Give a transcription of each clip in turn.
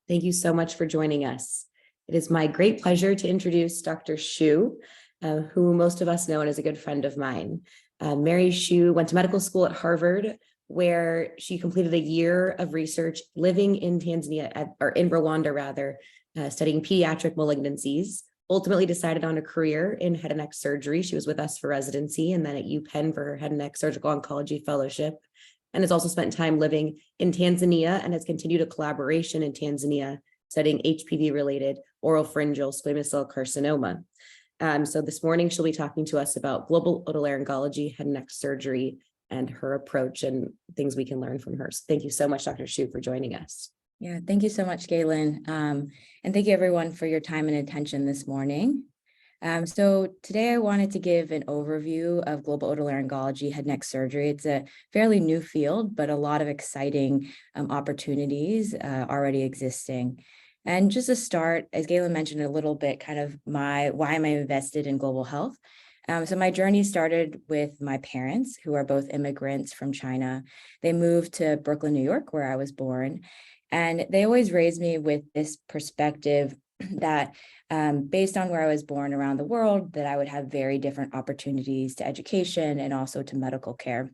Thank you so much for joining us. It is my great pleasure to introduce Dr. Xu, who most of us know and is a good friend of mine. Mary Xu went to medical school at Harvard, where she completed a year of research living in Tanzania, or in Rwanda rather, studying pediatric malignancies, ultimately decided on a career in head and neck surgery. She was with us for residency and then at UPenn for her head and neck surgical oncology fellowship, and has also spent time living in Tanzania and has continued a collaboration in Tanzania studying HPV-related oropharyngeal squamous cell carcinoma. So this morning, she'll be talking to us about global otolaryngology, head and neck surgery, and her approach and things we can learn from her. So thank you so much, Dr. Xu, for joining us. Yeah, thank you so much, Galen. And thank you everyone for your time and attention this morning. So today I wanted to give an overview of global otolaryngology head and neck surgery. It's a fairly new field, but a lot of exciting opportunities already existing. And just to start, as Galen mentioned a little bit, kind of why am I invested in global health? So my journey started with my parents, who are both immigrants from China. They moved to Brooklyn, New York, where I was born. And they always raised me with this perspective that based on where I was born around the world, that I would have very different opportunities to education and also to medical care.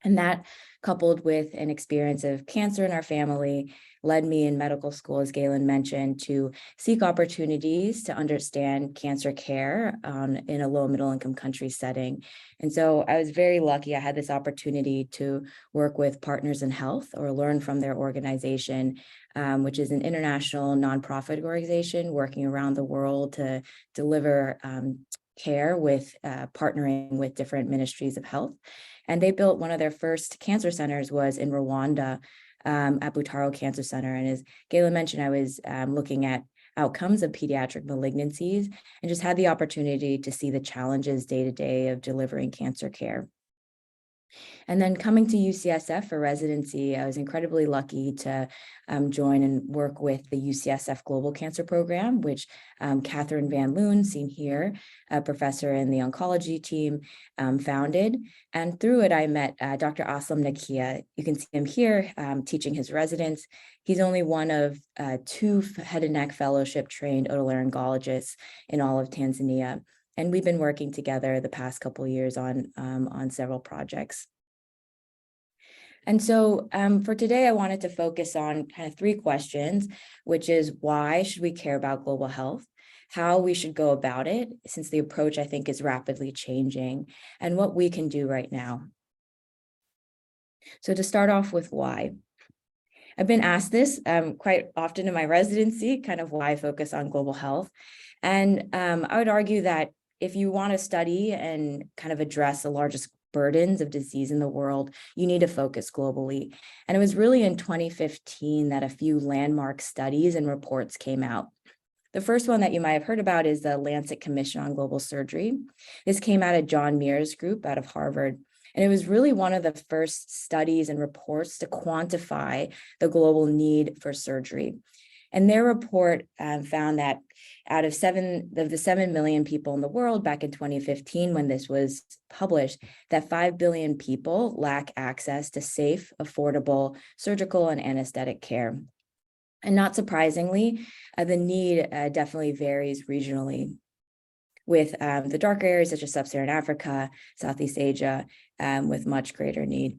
And that, coupled with an experience of cancer in our family, led me in medical school, as Galen mentioned, to seek opportunities to understand cancer care in a low middle income country setting. And so I was very lucky. I had this opportunity to work with Partners in Health, or learn from their organization, which is an international nonprofit organization working around the world to deliver care with partnering with different ministries of health. And they built one of their first cancer centers was in Rwanda at Butaro Cancer Center. And as Galen mentioned, I was looking at outcomes of pediatric malignancies and just had the opportunity to see the challenges day to day of delivering cancer care. And then coming to UCSF for residency, I was incredibly lucky to join and work with the UCSF Global Cancer Program, which Catherine Van Loon, seen here, a professor in the oncology team, founded. And through it, I met Dr. Aslam Nakia. You can see him here teaching his residents. He's only one of 2 head and neck fellowship trained otolaryngologists in all of Tanzania. And we've been working together the past couple of years on several projects. And so for today, I wanted to focus on kind of 3 questions, which is why should we care about global health, how we should go about it, since the approach, I think, is rapidly changing, and what we can do right now. So to start off with why. I've been asked this quite often in my residency, kind of why focus on global health. And I would argue that if you want to study and kind of address the largest burdens of disease in the world, you need to focus globally. And it was really in 2015 that a few landmark studies and reports came out. The first one that you might have heard about is the Lancet Commission on Global Surgery. This came out of John Muir's group out of Harvard. And it was really one of the first studies and reports to quantify the global need for surgery. And their report found that out of the 7 million people in the world back in 2015, when this was published, that 5 billion people lack access to safe, affordable surgical and anesthetic care. And not surprisingly, the need definitely varies regionally, with the darker areas such as Sub-Saharan Africa, Southeast Asia, with much greater need.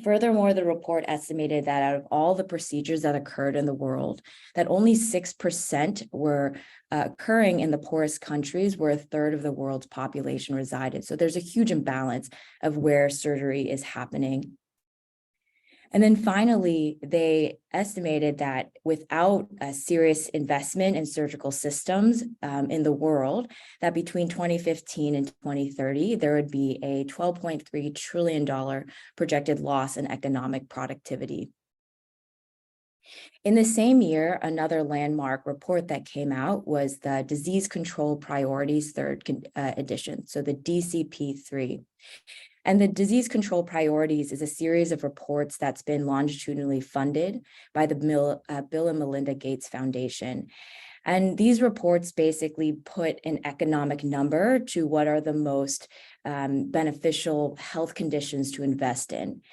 Furthermore, the report estimated that out of all the procedures that occurred in the world, that only 6% were occurring in the poorest countries where a third of the world's population resided. So there's a huge imbalance of where surgery is happening. And then finally, they estimated that without a serious investment in surgical systems in the world, that between 2015 and 2030, there would be a $12.3 trillion projected loss in economic productivity. In the same year, another landmark report that came out was the Disease Control Priorities Third Edition, so the DCP3. And the Disease Control Priorities is a series of reports that's been longitudinally funded by the Bill and Melinda Gates Foundation. And these reports basically put an economic number to what are the most beneficial health conditions to invest in.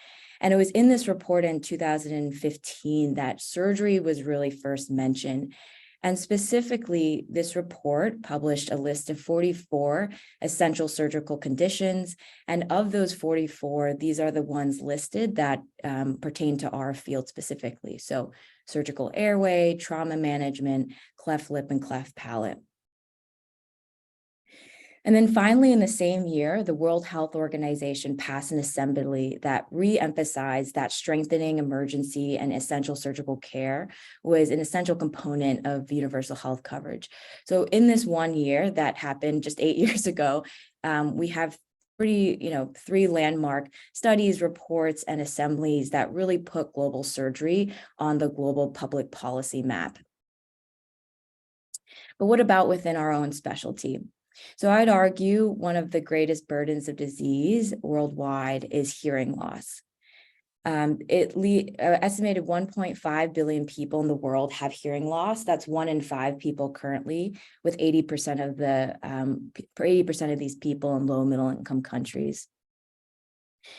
And it was in this report in 2015 that surgery was really first mentioned. And specifically, this report published a list of 44 essential surgical conditions. And of those 44, these are the ones listed that pertain to our field specifically. So surgical airway, trauma management, cleft lip, and cleft palate. And then finally, in the same year, the World Health Organization passed an assembly that re-emphasized that strengthening emergency and essential surgical care was an essential component of universal health coverage. So in this 1 year that happened just 8 years ago, we have three landmark studies, reports, and assemblies that really put global surgery on the global public policy map. But what about within our own specialty? So I'd argue one of the greatest burdens of disease worldwide is hearing loss. Estimated 1.5 billion people in the world have hearing loss. That's 1 in 5 people currently, with 80% of these people in low middle income countries.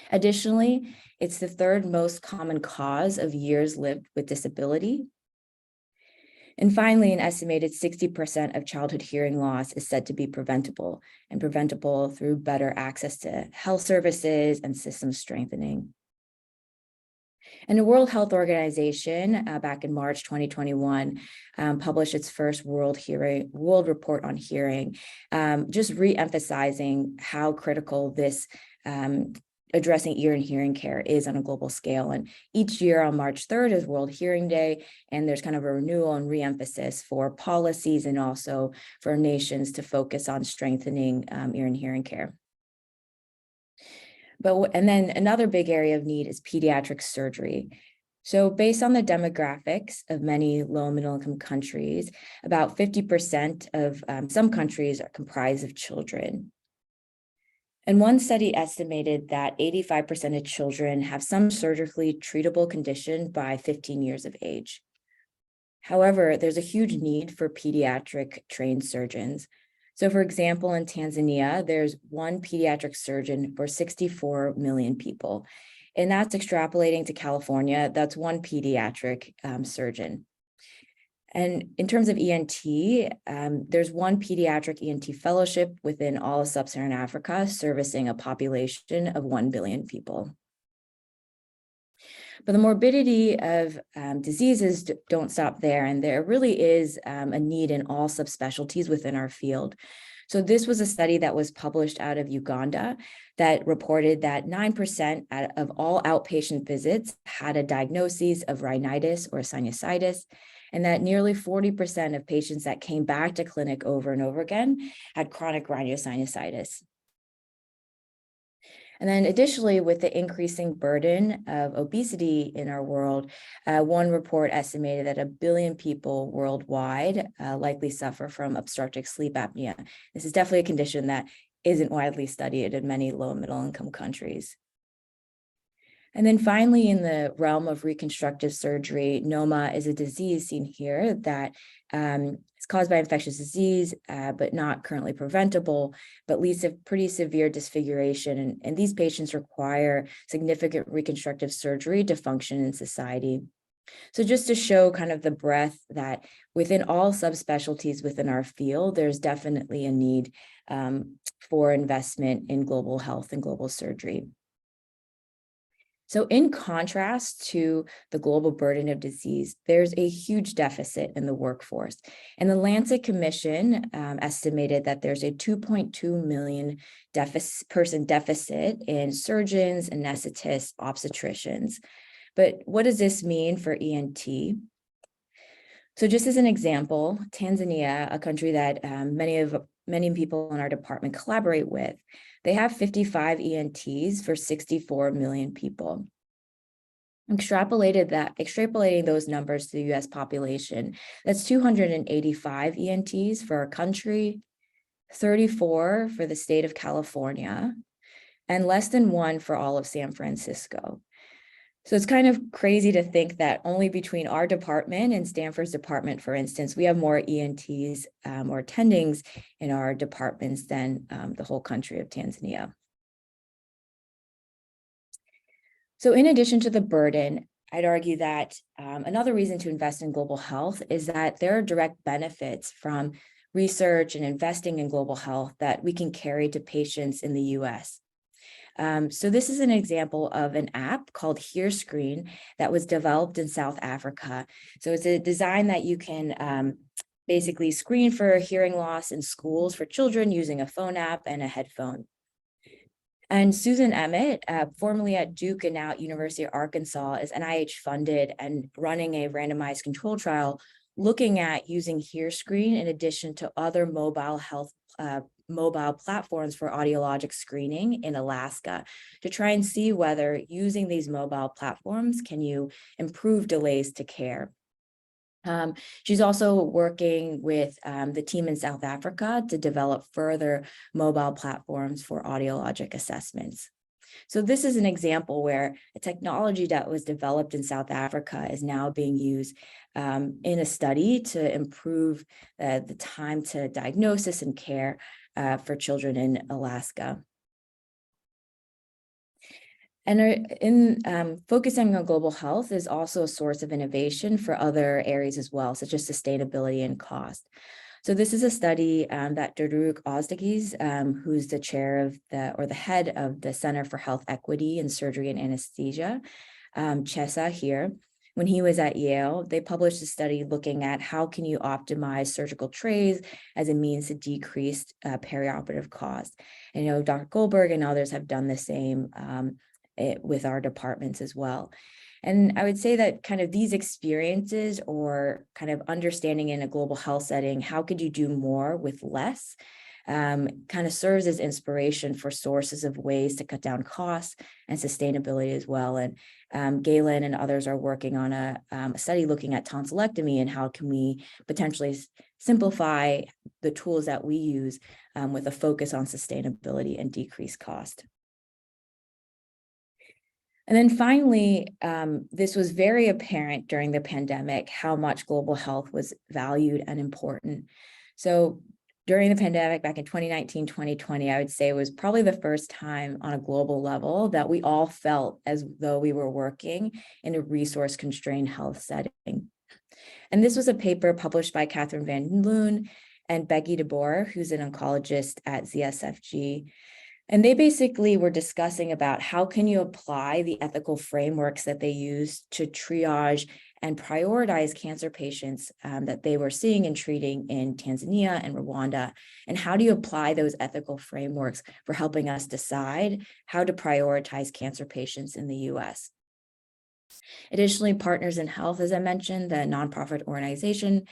Additionally, it's the 3rd most common cause of years lived with disability. And finally, an estimated 60% of childhood hearing loss is said to be preventable, and preventable through better access to health services and system strengthening. And the World Health Organization, back in March 2021, published its first World Report on Hearing, just re-emphasizing how critical this addressing ear and hearing care is on a global scale. And each year on March 3rd is World Hearing Day, and there's kind of a renewal and re-emphasis for policies and also for nations to focus on strengthening ear and hearing care. And then another big area of need is pediatric surgery. So based on the demographics of many low and middle income countries, about 50% of some countries are comprised of children. And one study estimated that 85% of children have some surgically treatable condition by 15 years of age. However, there's a huge need for pediatric trained surgeons. So for example, in Tanzania, there's 1 pediatric surgeon for 64 million people. And that's extrapolating to California, that's 1 pediatric surgeon. And in terms of ENT, there's 1 pediatric ENT fellowship within all of sub-Saharan Africa, servicing a population of 1 billion people. But the morbidity of diseases don't stop there, and there really is a need in all subspecialties within our field. So this was a study that was published out of Uganda that reported that 9% of all outpatient visits had a diagnosis of rhinitis or sinusitis, and that nearly 40% of patients that came back to clinic over and over again had chronic rhinosinusitis. And then additionally, with the increasing burden of obesity in our world, one report estimated that 1 billion people worldwide likely suffer from obstructive sleep apnea. This is definitely a condition that isn't widely studied in many low and middle income countries. And then finally, in the realm of reconstructive surgery, NOMA is a disease seen here that is caused by infectious disease, but not currently preventable, but leads to pretty severe disfiguration. And these patients require significant reconstructive surgery to function in society. So just to show kind of the breadth that within all subspecialties within our field, there's definitely a need for investment in global health and global surgery. So in contrast to the global burden of disease, there's a huge deficit in the workforce. And the Lancet Commission estimated that there's a 2.2 million person deficit in surgeons, anesthetists, obstetricians. But what does this mean for ENT? So just as an example, Tanzania, a country that many people in our department collaborate with, they have 55 ENTs for 64 million people. Extrapolating those numbers to the US population, that's 285 ENTs for our country, 34 for the state of California, and less than 1 for all of San Francisco. So it's kind of crazy to think that only between our department and Stanford's department, for instance, we have more ENTs or attendings in our departments than the whole country of Tanzania. So in addition to the burden, I'd argue that another reason to invest in global health is that there are direct benefits from research and investing in global health that we can carry to patients in the US. So this is an example of an app called HearScreen that was developed in South Africa. So it's a design that you can basically screen for hearing loss in schools for children using a phone app and a headphone. And Susan Emmett, formerly at Duke and now at University of Arkansas, is NIH funded and running a randomized control trial looking at using HearScreen in addition to other mobile health mobile platforms for audiologic screening in Alaska to try and see whether using these mobile platforms can you improve delays to care. She's also working with the team in South Africa to develop further mobile platforms for audiologic assessments. So this is an example where a technology that was developed in South Africa is now being used in a study to improve the time to diagnosis and care for children in Alaska. And focusing on global health is also a source of innovation for other areas as well, such as sustainability and cost. So this is a study that Doruk Ozdagiz, who's the chair of the head of the Center for Health Equity in Surgery and Anesthesia, CHESA here, when he was at Yale, they published a study looking at how can you optimize surgical trays as a means to decrease perioperative costs. And, Dr. Goldberg and others have done the same with our departments as well. And I would say that kind of these experiences or kind of understanding in a global health setting, how could you do more with less, kind of serves as inspiration for sources of ways to cut down costs and sustainability as well. And Galen and others are working on a study looking at tonsillectomy and how can we potentially simplify the tools that we use with a focus on sustainability and decreased cost. And then finally, this was very apparent during the pandemic, how much global health was valued and important. So during the pandemic, back in 2019, 2020, I would say it was probably the first time on a global level that we all felt as though we were working in a resource-constrained health setting. And this was a paper published by Catherine Van Loon and Becky DeBoer, who's an oncologist at ZSFG. And they basically were discussing about how can you apply the ethical frameworks that they use to triage and prioritize cancer patients that they were seeing and treating in Tanzania and Rwanda, and how do you apply those ethical frameworks for helping us decide how to prioritize cancer patients in the US. Additionally, Partners in Health, as I mentioned, the nonprofit organization,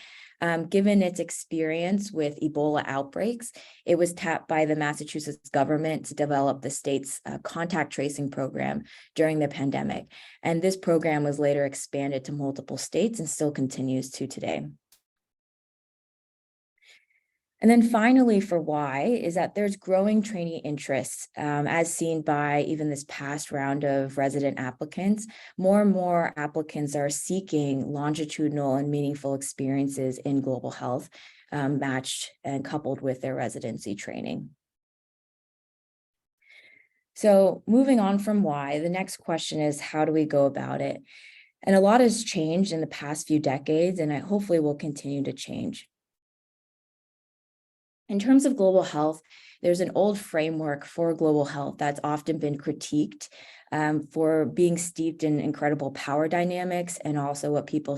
given its experience with Ebola outbreaks, it was tapped by the Massachusetts government to develop the state's contact tracing program during the pandemic. And this program was later expanded to multiple states and still continues to today. And then finally, for why, is that there's growing trainee interest, as seen by even this past round of resident applicants. More and more applicants are seeking longitudinal and meaningful experiences in global health, matched and coupled with their residency training. So moving on from why, the next question is, how do we go about it? And a lot has changed in the past few decades, and it hopefully will continue to change. In terms of global health, there's an old framework for global health that's often been critiqued for being steeped in incredible power dynamics and also what people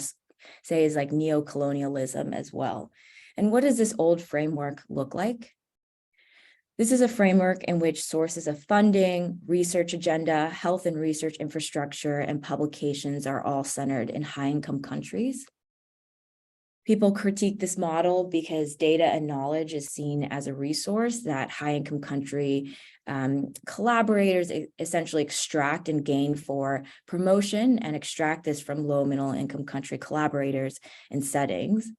say is like neo-colonialism as well. And what does this old framework look like? This is a framework in which sources of funding, research agenda, health and research infrastructure, and publications are all centered in high-income countries. People critique this model because data and knowledge is seen as a resource that high-income country collaborators essentially extract and gain for promotion and extract this from low middle-income country collaborators and settings.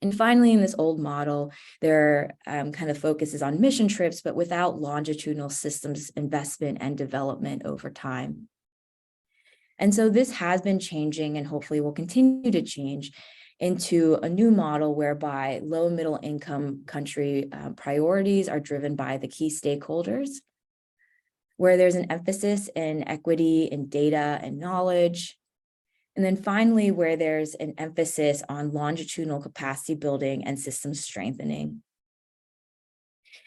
And finally, in this old model, there kind of focuses on mission trips, but without longitudinal systems investment and development over time. And so this has been changing and hopefully will continue to change into a new model whereby low and middle income country priorities are driven by the key stakeholders. where there's an emphasis in equity in data and knowledge. And then finally, where there's an emphasis on longitudinal capacity building and systems strengthening.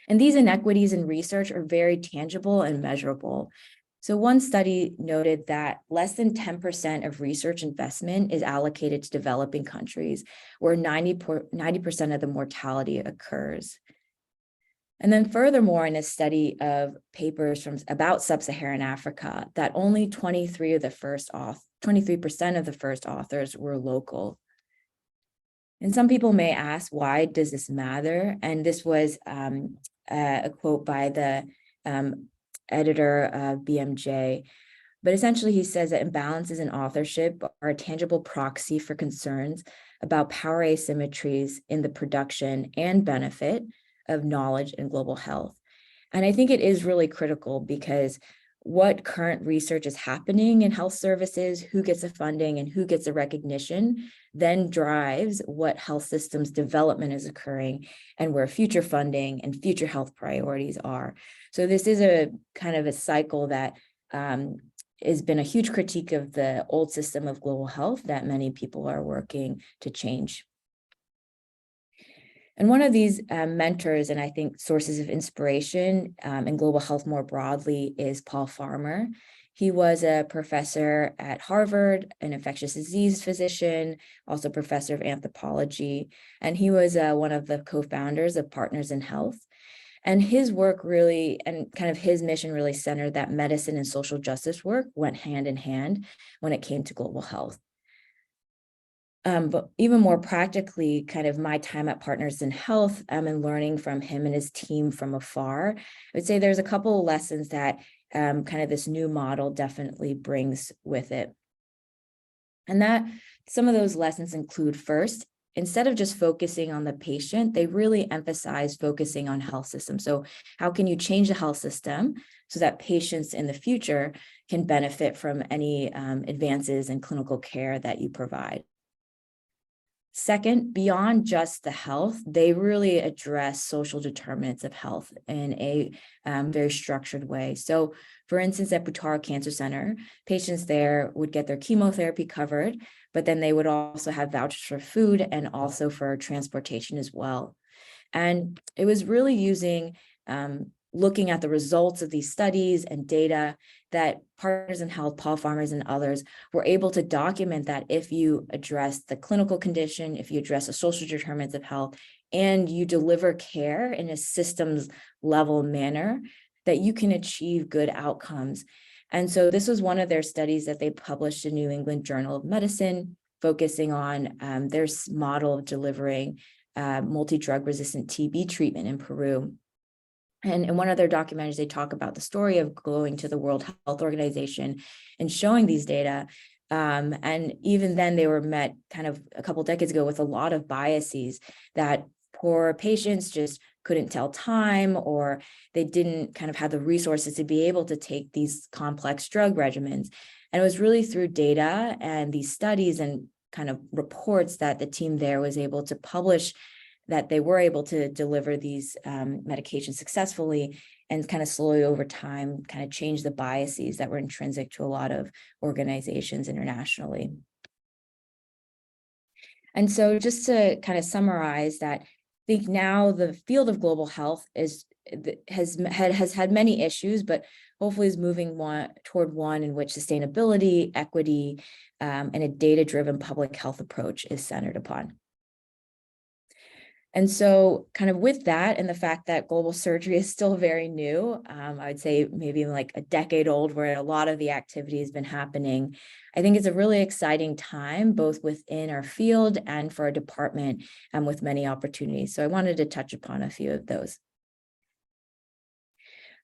And these inequities in research are very tangible and measurable. So one study noted that less than 10% of research investment is allocated to developing countries, where 90% of the mortality occurs. And then furthermore, in a study of papers about sub-Saharan Africa, that only 23% of the first authors were local. And some people may ask, why does this matter? And this was a quote by the editor of BMJ. But essentially, he says that imbalances in authorship are a tangible proxy for concerns about power asymmetries in the production and benefit of knowledge in global health. And I think it is really critical, because what current research is happening in health services, who gets the funding and who gets the recognition, then drives what health systems development is occurring and where future funding and future health priorities are. So this is a kind of a cycle that has been a huge critique of the old system of global health that many people are working to change. And one of these mentors, and I think sources of inspiration in global health more broadly, is Paul Farmer. He was a professor at Harvard, an infectious disease physician, also professor of anthropology, and he was one of the co-founders of Partners in Health. And his work really, and kind of his mission really centered that medicine and social justice work went hand in hand when it came to global health. But even more practically, kind of my time at Partners in Health and learning from him and his team from afar, I would say there's a couple of lessons that kind of this new model definitely brings with it. And that some of those lessons include, first, instead of just focusing on the patient, they really emphasize focusing on health systems. So how can you change the health system so that patients in the future can benefit from any advances in clinical care that you provide? Second, beyond just the health, they really address social determinants of health in a very structured way. So, for instance, at Butaro Cancer Center, patients there would get their chemotherapy covered, but then they would also have vouchers for food and also for transportation as well. And it was really using looking at the results of these studies and data that Partners in Health, Paul Farmers and others were able to document that if you address the clinical condition, if you address the social determinants of health, and you deliver care in a systems level manner, that you can achieve good outcomes. And so this was one of their studies that they published in New England Journal of Medicine, focusing on their model of delivering multi-drug resistant TB treatment in Peru. And in one of their documentaries, they talk about the story of going to the World Health Organization and showing these data. And even then, they were met kind of a couple decades ago with a lot of biases that poor patients just couldn't tell time, or they didn't kind of have the resources to be able to take these complex drug regimens. And it was really through data and these studies and kind of reports that the team there was able to publish that they were able to deliver these medications successfully, and kind of slowly over time kind of change the biases that were intrinsic to a lot of organizations internationally. And so just to kind of summarize that, I think now the field of global health has had many issues, but hopefully is moving toward one in which sustainability, equity, and a data-driven public health approach is centered upon. And so kind of with that and the fact that global surgery is still very new, I would say maybe like a decade old, where a lot of the activity has been happening, I think it's a really exciting time, both within our field and for our department, and with many opportunities. So I wanted to touch upon a few of those.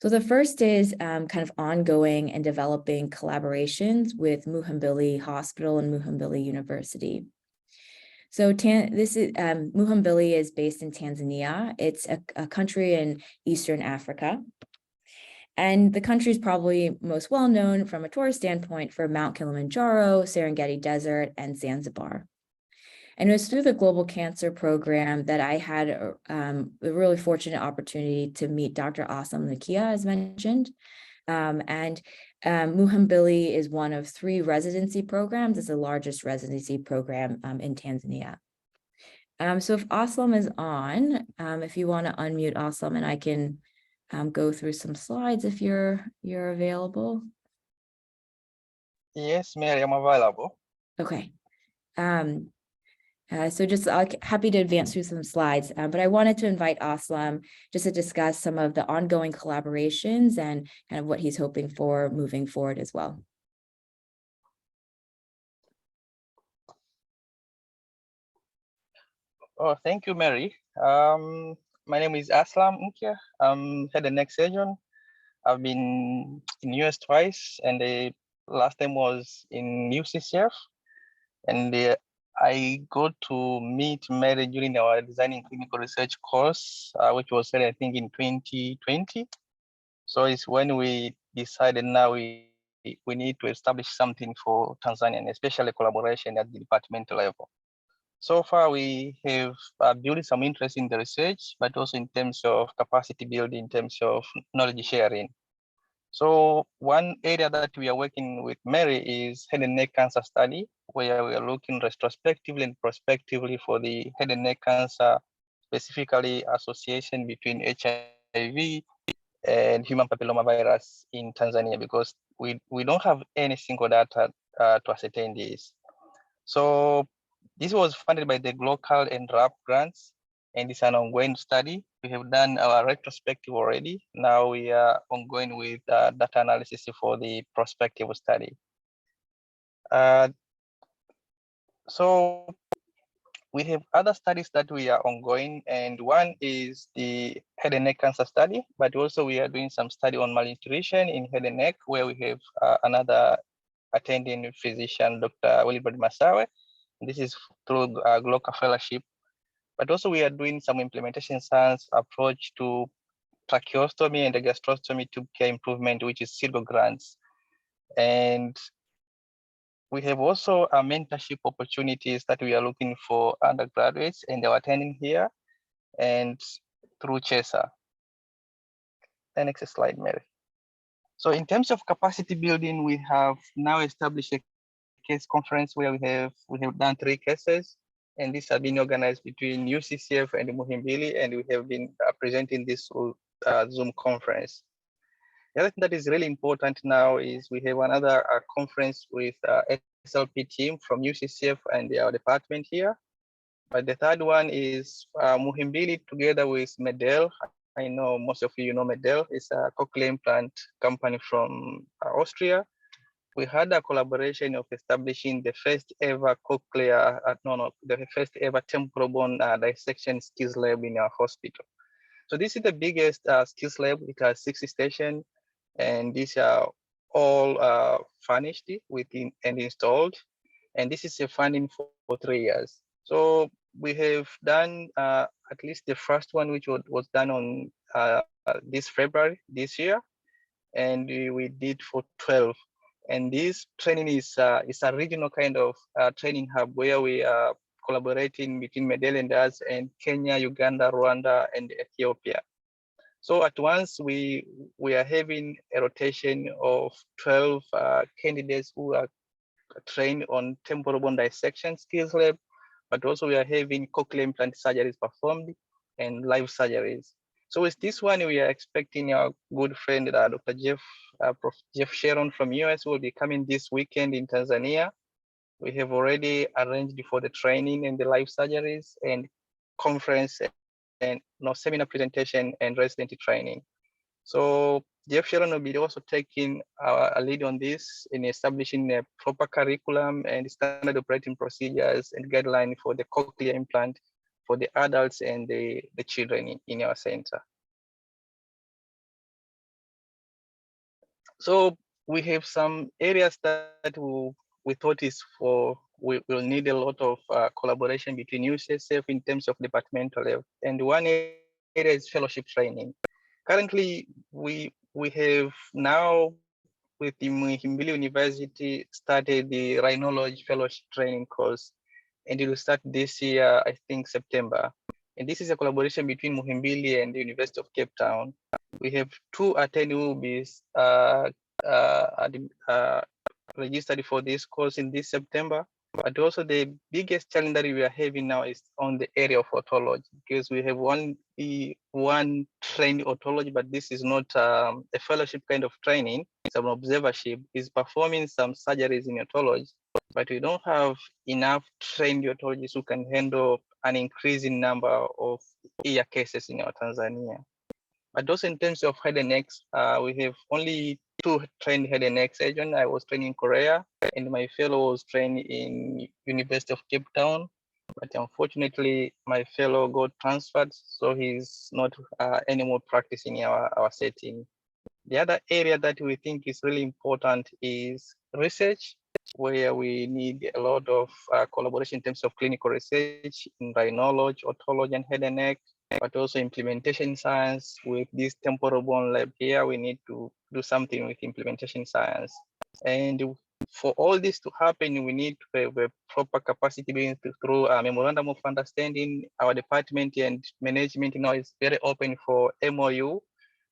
So the first is kind of ongoing and developing collaborations with Muhimbili Hospital and Muhimbili University. So Muhimbili is based in Tanzania. It's a country in Eastern Africa. And the country is probably most well known from a tourist standpoint for Mount Kilimanjaro, Serengeti Desert, and Zanzibar. And it was through the Global Cancer Program that I had a really fortunate opportunity to meet Dr. Asam Nakia, as mentioned. And Muhimbili is one of 3 residency programs. It's the largest residency program in Tanzania. So if Aslam is on, if you want to unmute Aslam, and I can go through some slides if you're available. Yes, Mary, I'm available. Okay. So just happy to advance through some slides, but I wanted to invite Aslam just to discuss some of the ongoing collaborations and kind of what he's hoping for moving forward as well. Oh, thank you, Mary. My name is Aslam Nkia. I'm head and neck surgeon. I've been in US twice, and the last time was in UCCF. And I got to meet Mary during our designing clinical research course, which was held, I think, in 2020. So it's when we decided now we need to establish something for Tanzania, and especially collaboration at the departmental level. So far, we have built some interest in the research, but also in terms of capacity building, in terms of knowledge sharing. So one area that we are working with Mary is head and neck cancer study, where we are looking retrospectively and prospectively for the head and neck cancer, specifically association between HIV and human papilloma virus in Tanzania, because we don't have any single data to ascertain this. So this was funded by the Glocal and RAP grants, and it's an ongoing study. We have done our retrospective already. Now we are ongoing with data analysis for the prospective study. So we have other studies that we are ongoing, and one is the head and neck cancer study, but also we are doing some study on malnutrition in head and neck, where we have another attending physician, Dr. Wilbert Masawe. This is through a Glocal fellowship, but also we are doing some implementation science approach to tracheostomy and the gastrostomy tube care improvement, which is SIDO grants. And we have also mentorship opportunities that we are looking for undergraduates, and they are attending here and through CHESA. The next slide, Mary. So in terms of capacity building, we have now established a case conference where we have done 3 cases, and these have been organized between UCCF and Muhimbili, and we have been presenting this Zoom conference. The other thing that is really important now is we have another conference with SLP team from UCCF and our department here. But the third one is Muhimbili together with Medel. I know most of you know Medel. It's a cochlear implant company from Austria. We had a collaboration of establishing the first ever cochlear, the first ever temporal bone dissection skills lab in our hospital. So this is the biggest skills lab. It has 60 stations, and these are all furnished within and installed. And this is a funding for 3 years. So we have done at least the first one, which was done on this February this year, and we did for 12. And this training is a regional kind of training hub where we are collaborating between Medel and us and Kenya, Uganda, Rwanda, and Ethiopia. So at once we are having a rotation of 12 candidates who are trained on temporal bone dissection skills lab, but also we are having cochlear implant surgeries performed and live surgeries. So with this one, we are expecting our good friend, Dr. Prof. Jeff Sharon from US will be coming this weekend in Tanzania. We have already arranged for the training and the live surgeries and conference and seminar presentation and residency training. So Jeff Sharon will be also taking a lead on this in establishing a proper curriculum and standard operating procedures and guidelines for the cochlear implant for the adults and the children in our center. So we have some areas that we thought we will need a lot of collaboration between UCSF in terms of departmental level. And one area is fellowship training. Currently, we have now with the Muhimbili University started the rhinology fellowship training course, and it will start this year, I think September. And this is a collaboration between Muhimbili and the University of Cape Town. we have 2 attendees who will be registered for this course in this September. But also the biggest challenge that we are having now is on the area of otology, because we have one trained otology, but this is not a fellowship kind of training. It's an observership. Is performing some surgeries in otology, but we don't have enough trained otologists who can handle an increasing number of ear cases in our Tanzania. But also in terms of head and neck, we have only 2 trained head and neck surgeons. I was trained in Korea, and my fellow was trained in University of Cape Town. But unfortunately, my fellow got transferred, so he's not anymore practicing in our setting. The other area that we think is really important is research, where we need a lot of collaboration in terms of clinical research in rhinology, otology, and head and neck, but also implementation science. With this temporal bone lab here, we need to do something with implementation science. And for all this to happen, we need to have a proper capacity building through a memorandum of understanding. Our department and management now is very open for MOU,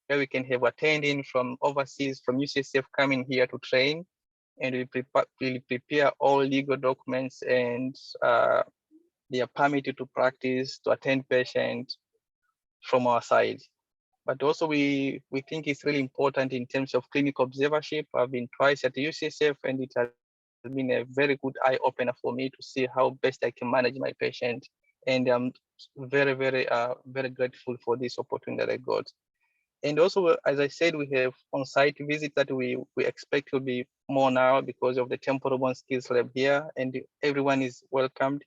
where we can have attending from overseas, from UCSF coming here to train, and we prepare all legal documents and they are permitted to practice, to attend patients from our side. But also we think it's really important in terms of clinical observership. I've been twice at the UCSF, and it has been a very good eye opener for me to see how best I can manage my patient. And I'm very, very, very grateful for this opportunity that I got. And also, as I said, we have on-site visits that we expect will be more now because of the temporal bone skills lab here, and everyone is welcomed.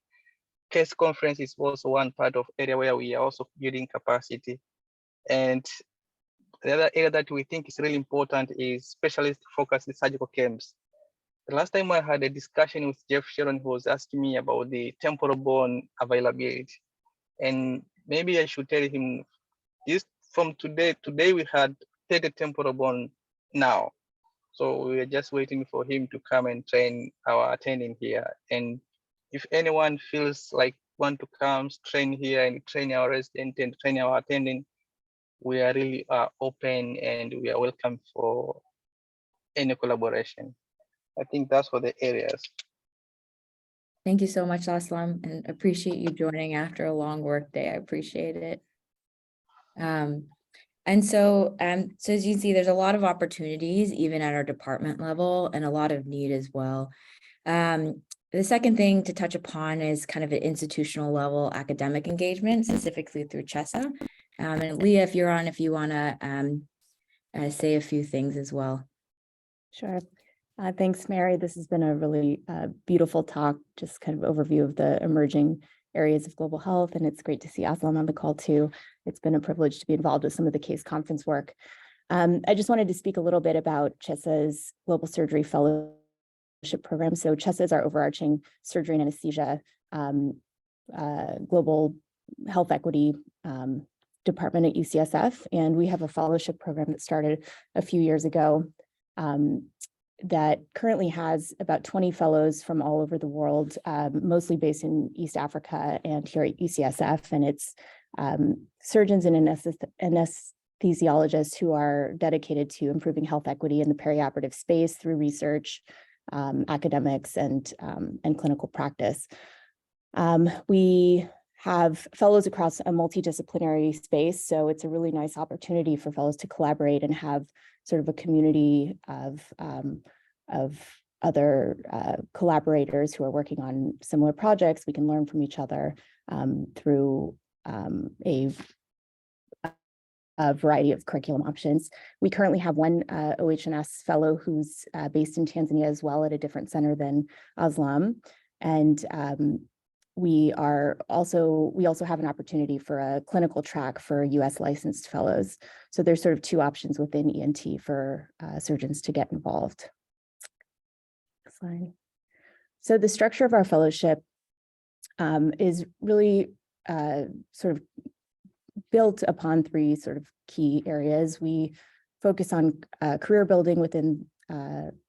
Case conference is also one part of area where we are also building capacity. And the other area that we think is really important is specialist focused surgical camps. The last time I had a discussion with Jeff Sharon, who was asking me about the temporal bone availability. And maybe I should tell him this from today we had 30 temporal bone now. So we are just waiting for him to come and train our attending here. And if anyone feels like want to come train here and train our resident and train our attending, we are really open and we are welcome for any collaboration. I think that's for the areas. Thank you so much, Aslam, and appreciate you joining after a long work day. I appreciate it. So as you can see, there's a lot of opportunities even at our department level and a lot of need as well. The second thing to touch upon is kind of an institutional level academic engagement, specifically through CHESA. And Leah, if you're on, if you want to say a few things as well. Sure. Thanks, Mary. This has been a really beautiful talk, just kind of overview of the emerging areas of global health. And it's great to see Aslam on the call too. It's been a privilege to be involved with some of the case conference work. I just wanted to speak a little bit about CHESA's Global Surgery Fellowship Program. So CHESA is our overarching surgery and anesthesia global health equity department at UCSF. And we have a fellowship program that started a few years ago that currently has about 20 fellows from all over the world, mostly based in East Africa and here at UCSF. And it's surgeons and anesthesiologists who are dedicated to improving health equity in the perioperative space through research, academics, and clinical practice. We have fellows across a multidisciplinary space, so it's a really nice opportunity for fellows to collaborate and have sort of a community of other collaborators who are working on similar projects. We can learn from each other through a variety of curriculum options. We currently have one OHNS fellow who's based in Tanzania as well at a different center than Aslam. And we also have an opportunity for a clinical track for US licensed fellows. So there's sort of two options within ENT for surgeons to get involved. Next slide. So the structure of our fellowship is really sort of built upon three sort of key areas. We focus on career building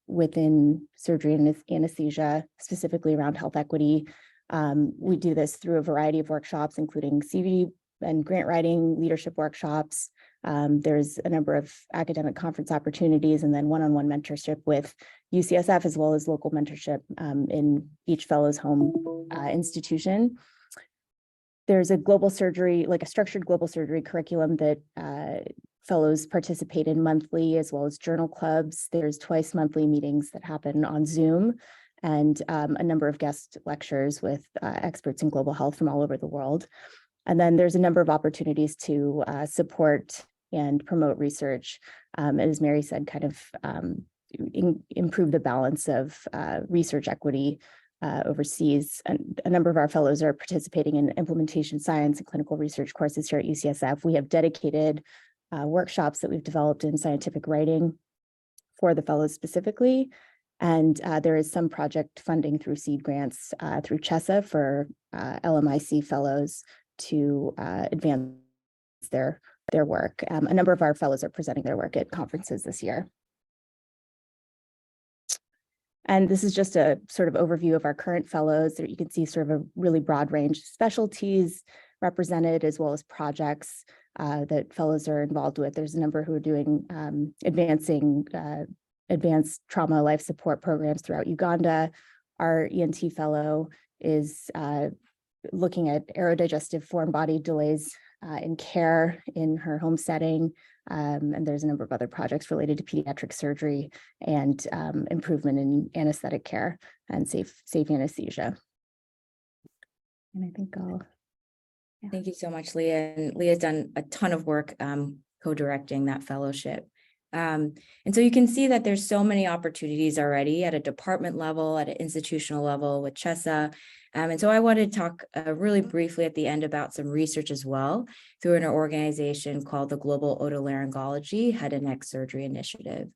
within surgery and anesthesia, specifically around health equity. We do this through a variety of workshops, including CV and grant writing, leadership workshops, There's a number of academic conference opportunities and then one-on-one mentorship with UCSF, as well as local mentorship in each fellow's home institution. There's a global surgery, like a structured global surgery curriculum that fellows participate in monthly, as well as journal clubs. There's twice monthly meetings that happen on Zoom, and a number of guest lectures with experts in global health from all over the world. And then there's a number of opportunities to support and promote research, as Mary said, kind of improve the balance of research equity overseas. And a number of our fellows are participating in implementation science and clinical research courses here at UCSF. We have dedicated workshops that we've developed in scientific writing for the fellows specifically. And there is some project funding through seed grants through CHESA for LMIC fellows to advance their work. A number of our fellows are presenting their work at conferences this year. And this is just a sort of overview of our current fellows. There you can see sort of a really broad range of specialties represented, as well as projects that fellows are involved with. There's a number who are doing advanced trauma life support programs throughout Uganda. Our ENT fellow is looking at aerodigestive foreign body delays in care in her home setting. And there's a number of other projects related to pediatric surgery and improvement in anesthetic care and safe anesthesia. And I think Thank you so much, Leah. And Leah's done a ton of work co-directing that fellowship. And so you can see that there's so many opportunities already at a department level, at an institutional level with CHESA. And so I wanted to talk really briefly at the end about some research as well through an organization called the Global Otolaryngology Head and Neck Surgery Initiative.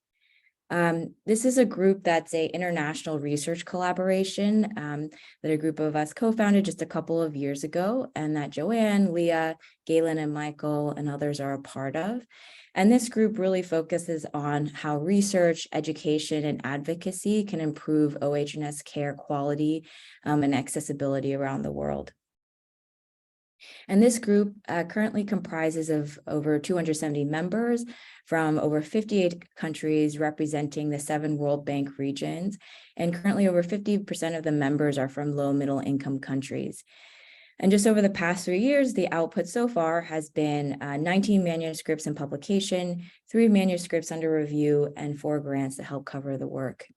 This is a group that's an international research collaboration that a group of us co-founded just a couple of years ago, and that Joanne, Leah, Galen, and Michael, and others are a part of. And this group really focuses on how research, education, and advocacy can improve OHNS care quality and accessibility around the world. And this group currently comprises of over 270 members from over 58 countries, representing the 7 World Bank regions. And currently over 50% of the members are from low middle income countries. And just over the past 3 years, the output so far has been 19 manuscripts in publication, 3 manuscripts under review, and 4 grants to help cover the work.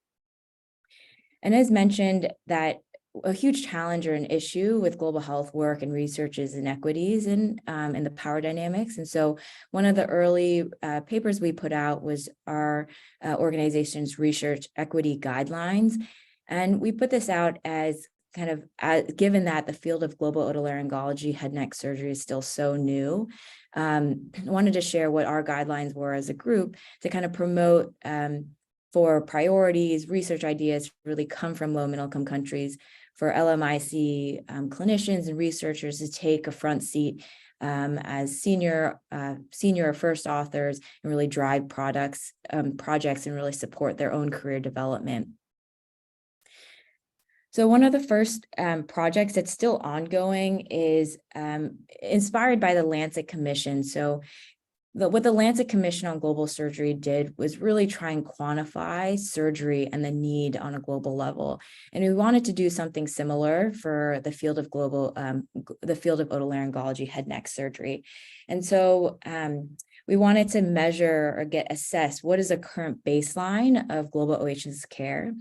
And as mentioned, that a huge challenge or an issue with global health work and research is inequities in the power dynamics. And so one of the early papers we put out was our organization's research equity guidelines. And we put this out as kind of, given that the field of global otolaryngology head and neck surgery is still so new, I wanted to share what our guidelines were as a group to kind of promote for priorities, research ideas really come from low middle income countries, for LMIC clinicians and researchers to take a front seat as senior or first authors and really drive projects and really support their own career development. So one of the first projects that's still ongoing is inspired by the Lancet Commission. So what the Lancet Commission on Global Surgery did was really try and quantify surgery and the need on a global level. And we wanted to do something similar for the field of otolaryngology head neck surgery. And so we wanted to measure or assess what is a current baseline of global OHNS care.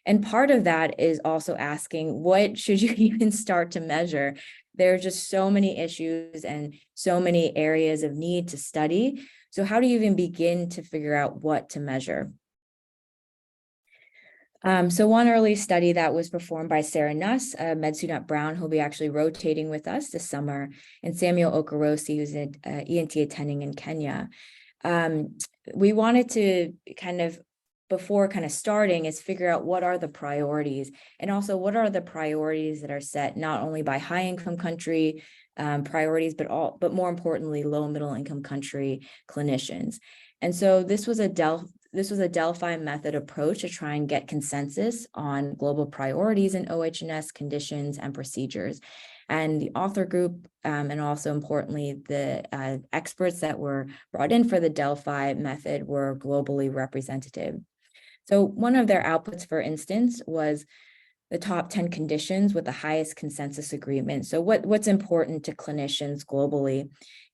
And part of that is also asking, what should you even start to measure? There are just so many issues and so many areas of need to study. So how do you even begin to figure out what to measure? So one early study that was performed by Sarah Nuss, a med student at Brown, who'll be actually rotating with us this summer, and Samuel Okorosi, who's an ENT attending in Kenya. We wanted to before starting is figure out what are the priorities, and also what are the priorities that are set not only by high income country priorities, but more importantly, low middle income country clinicians. And so this was a Delphi method approach to try and get consensus on global priorities in OHNS conditions and procedures. And the author group, and also importantly, the experts that were brought in for the Delphi method were globally representative. So one of their outputs, for instance, was the top 10 conditions with the highest consensus agreement. So what's important to clinicians globally.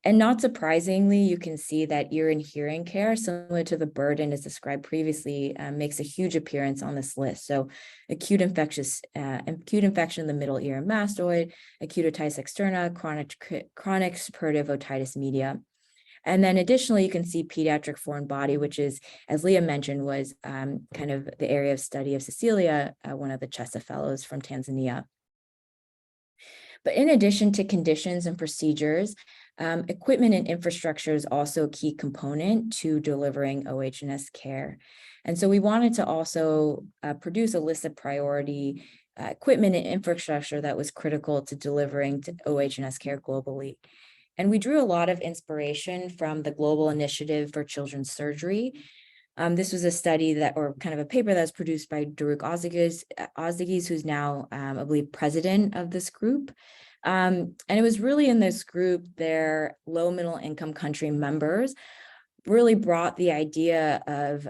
And not surprisingly, you can see that ear and hearing care, similar to the burden as described previously, makes a huge appearance on this list. So acute infection in the middle ear and mastoid, acute otitis externa, chronic suppurative otitis media. And then additionally, you can see pediatric foreign body, which is, as Leah mentioned, was kind of the area of study of Cecilia, one of the CHESA fellows from Tanzania. But in addition to conditions and procedures, equipment and infrastructure is also a key component to delivering OH&S care. And so we wanted to also produce a list of priority equipment and infrastructure that was critical to delivering to OH&S care globally. And we drew a lot of inspiration from the Global Initiative for Children's Surgery. This was a study that, or kind of a paper that was produced by Doruk Ozgeguis, who's now, I believe, president of this group. And it was really in this group, their low middle income country members really brought the idea of,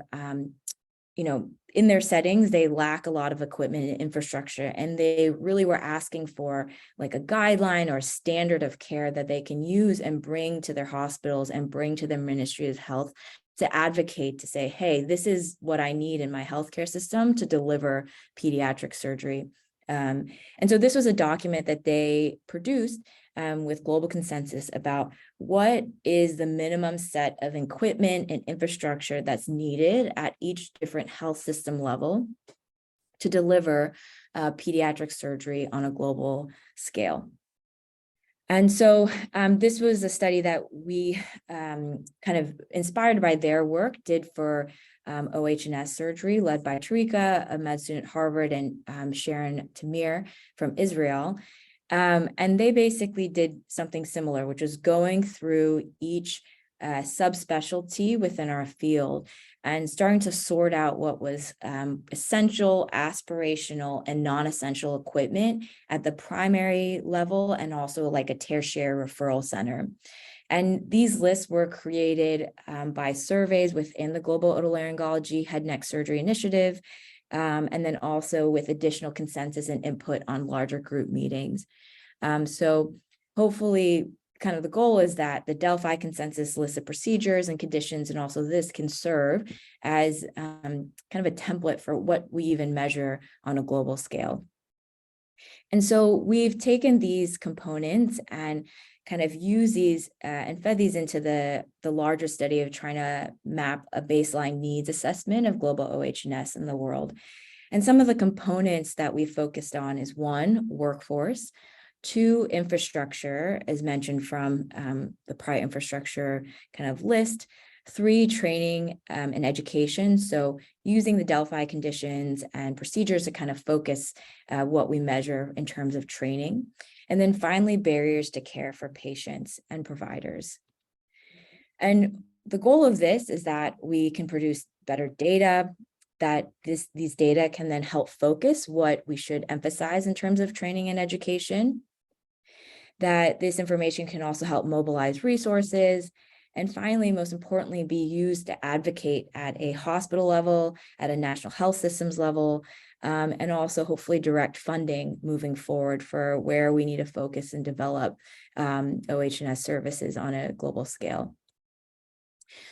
in their settings, they lack a lot of equipment and infrastructure, and they really were asking for like a guideline or standard of care that they can use and bring to their hospitals and bring to their Ministry of Health to advocate, to say, hey, this is what I need in my healthcare system to deliver pediatric surgery. And so this was a document that they produced with global consensus about what is the minimum set of equipment and infrastructure that's needed at each different health system level to deliver pediatric surgery on a global scale. And so this was a study that we kind of inspired by their work did for OH&S surgery, led by Tarika, a med student at Harvard, and Sharon Tamir from Israel. And they basically did something similar, which is going through each subspecialty within our field and starting to sort out what was essential, aspirational, and non-essential equipment at the primary level, and also like a tertiary referral center. And these lists were created by surveys within the Global Otolaryngology Head Neck Surgery Initiative, and then also with additional consensus and input on larger group meetings. So hopefully, kind of the goal is that the Delphi consensus list of procedures and conditions, and also this can serve as kind of a template for what we even measure on a global scale. And so we've taken these components and kind of use these and fed these into the larger study of trying to map a baseline needs assessment of global OH&S in the world. And some of the components that we focused on is 1, workforce, 2, infrastructure, as mentioned from the prior infrastructure kind of list, 3, training and education. So using the Delphi conditions and procedures to kind of focus what we measure in terms of training. And then finally, barriers to care for patients and providers. And the goal of this is that we can produce better data, that these data can then help focus what we should emphasize in terms of training and education, that this information can also help mobilize resources, and finally, most importantly, be used to advocate at a hospital level, at a national health systems level, and also hopefully direct funding moving forward for where we need to focus and develop OH&S services on a global scale.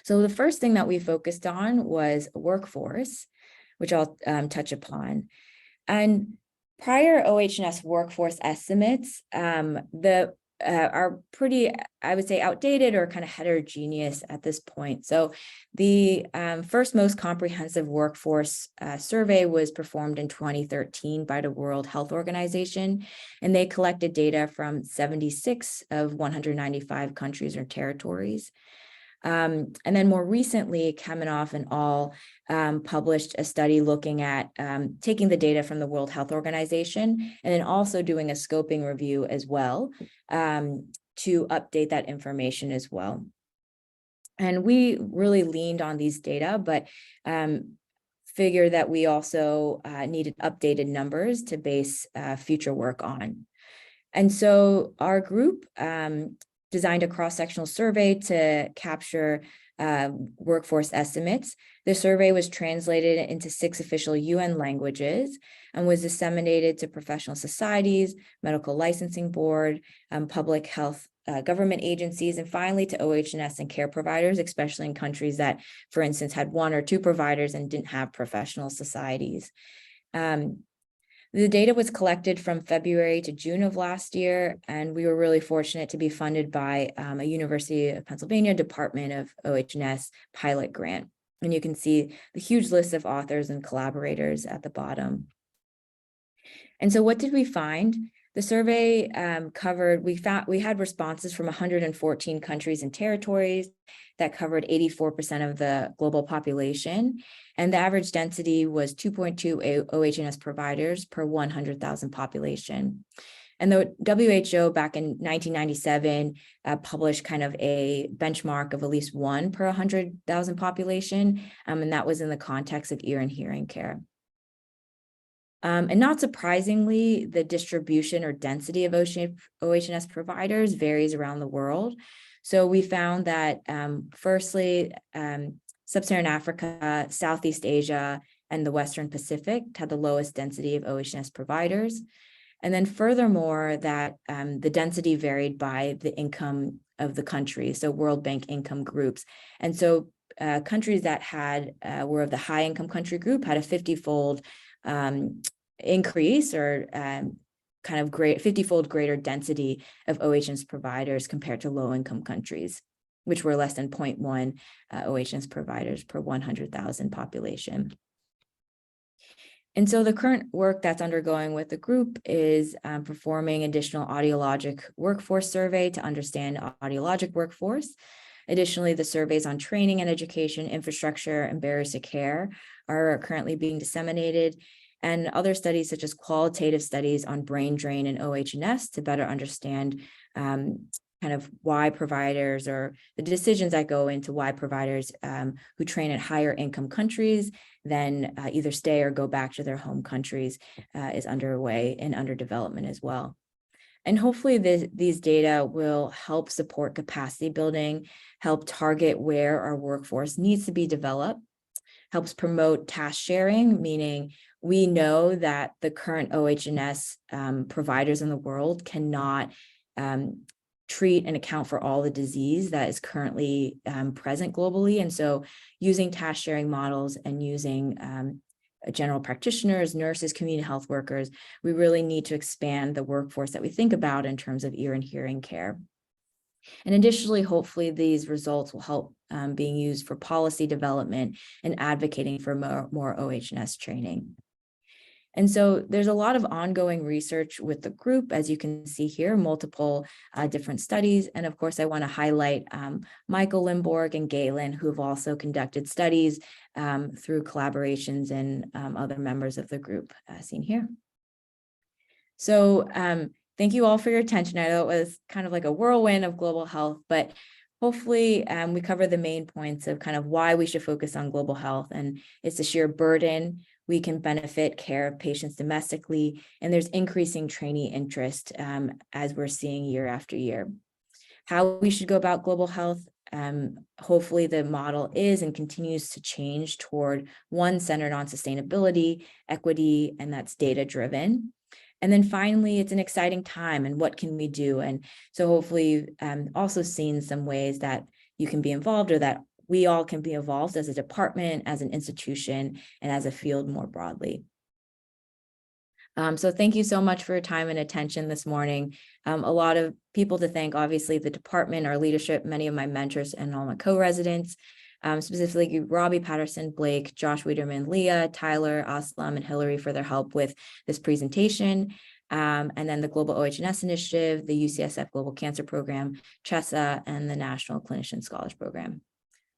So the first thing that we focused on was workforce, which I'll touch upon. And prior OH&S workforce estimates are pretty, I would say, outdated or kind of heterogeneous at this point. So the first most comprehensive workforce survey was performed in 2013 by the World Health Organization, and they collected data from 76 of 195 countries or territories. And then more recently, Kamenoff et al. Published a study looking at taking the data from the World Health Organization and then also doing a scoping review as well to update that information as well. And we really leaned on these data, but figured that we also needed updated numbers to base future work on. And so our group designed a cross-sectional survey to capture workforce estimates. The survey was translated into 6 official UN languages and was disseminated to professional societies, medical licensing board, public health government agencies, and finally to OHNS and care providers, especially in countries that, for instance, had 1 or 2 providers and didn't have professional societies. The data was collected from February to June of last year, and we were really fortunate to be funded by a University of Pennsylvania Department of OHNS pilot grant. And you can see the huge list of authors and collaborators at the bottom. And so what did we find? The survey covered, we had responses from 114 countries and territories that covered 84% of the global population. And the average density was 2.2 OHNS providers per 100,000 population. And the WHO back in 1997 published kind of a benchmark of at least 1 per 100,000 population. And that was in the context of ear and hearing care. And not surprisingly, the distribution or density of OHNS providers varies around the world. So we found that firstly, Sub-Saharan Africa, Southeast Asia, and the Western Pacific had the lowest density of OHNS providers. And then furthermore, that the density varied by the income of the country, so World Bank income groups. And so countries that had were of the high income country group had a 50-fold increase or kind of 50-fold greater density of OHNS providers compared to low-income countries, which were less than 0.1 OHNS providers per 100,000 population. And so the current work that's undergoing with the group is performing additional audiologic workforce survey to understand audiologic workforce. Additionally, the surveys on training and education, infrastructure, and barriers to care are currently being disseminated, and other studies such as qualitative studies on brain drain and OHNS to better understand kind of why providers or the decisions that go into why providers who train at higher income countries then either stay or go back to their home countries is underway and under development as well. And hopefully these data will help support capacity building, help target where our workforce needs to be developed, helps promote task sharing, meaning we know that the current OHNS providers in the world cannot treat and account for all the disease that is currently present globally. And so using task sharing models and using general practitioners, nurses, community health workers, we really need to expand the workforce that we think about in terms of ear and hearing care. And additionally, hopefully these results will help being used for policy development and advocating for more OHNS training. And so there's a lot of ongoing research with the group, as you can see here, multiple different studies. And of course, I want to highlight Michael Limborg and Galen, who have also conducted studies through collaborations and other members of the group seen here. So thank you all for your attention. I know it was kind of like a whirlwind of global health, but hopefully we cover the main points of kind of why we should focus on global health. And it's the sheer burden we can benefit care of patients domestically, and there's increasing trainee interest as we're seeing year after year. How we should go about global health, hopefully the model is and continues to change toward one centered on sustainability, equity, and that's data-driven. And then finally, it's an exciting time, and what can we do? And so hopefully also seen some ways that you can be involved or that we all can be involved as a department, as an institution, and as a field more broadly. So thank you so much for your time and attention this morning. A lot of people to thank, obviously, the department, our leadership, many of my mentors and all my co-residents, specifically Robbie Patterson, Blake, Josh Wiederman, Leah, Tyler, Aslam, and Hillary for their help with this presentation. And then the Global OHNS Initiative, the UCSF Global Cancer Program, CHESA, and the National Clinician Scholars Program.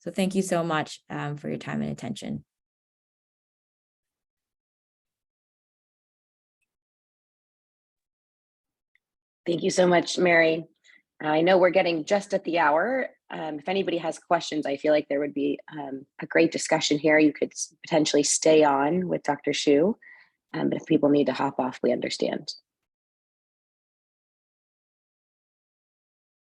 So thank you so much for your time and attention. Thank you so much, Mary. I know we're getting just at the hour, If anybody has questions, I feel like there would be a great discussion here. You could potentially stay on with Dr. Shu, but if people need to hop off, we understand.